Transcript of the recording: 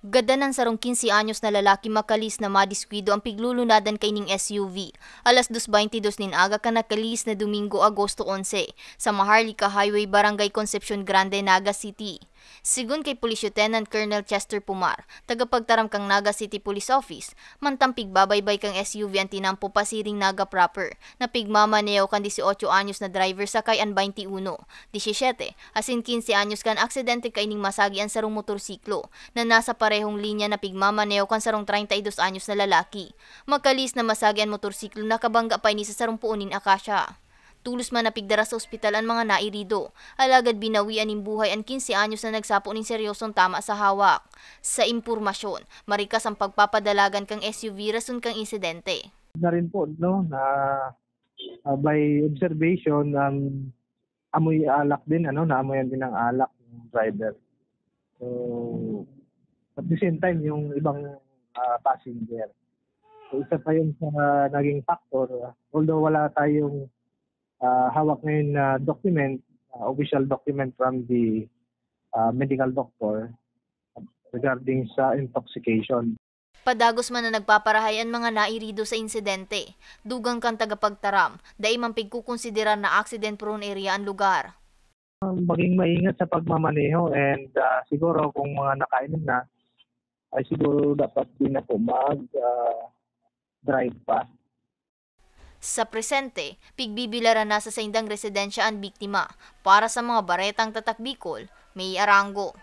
Gada ng sarong 15 anyos na lalaki makalis na madiskwido ang piglulunadan kay ning SUV. Alas 2:22 nin aga ka nakalis na Domingo, Agosto 11 sa Maharlika Highway, Barangay Concepcion Grande, Naga City. Sigun kay Police Lieutenant Colonel Chester Pumar, tagapagtaram kang Naga City Police Office, mantampig babaybay kang SUV ang tinampo pasiring Naga proper, na pigmamaneho kan 18 anyos na driver sakay an 21, 17, asin 15 anyos kan aksidente kay ning masagi ang sarong motorsiklo, na nasa parehong linya na pigmamaneho kan sarong 32 anyos na lalaki. Magkalis na masagi ang motorsiklo na kabangga pa ini sa sarong puunin Akasya. Tulos man napigdara sa ospital ang mga nairido. Alagad binawian ning buhay ang 15 anyos na nagsapo ning seryosong tama sa hawak. Sa impormasyon, marikas ang pagpapadalagan kang SUV rason kang insidente. Na rin po no na by observation amoy alak din naamoyan din ng alak ng driver. So at the same time yung ibang passenger. So isa pa yun sa naging factor, although wala tayong hawak ngayon na document, official document from the medical doctor regarding sa intoxication. Padagos man na nagpaparahay ang mga nairido sa insidente. Dugang kang tagapagtaram, dahil man pigkukonsidera na accident-prone area ang lugar. Maging maingat sa pagmamaneho and siguro kung mga nakainom na, ay siguro dapat din na po mag-drive pa. Sa presente, pigbibilaran na sa saindang residensya ang biktima. Para sa mga baretang tatak Bicol, May Arango.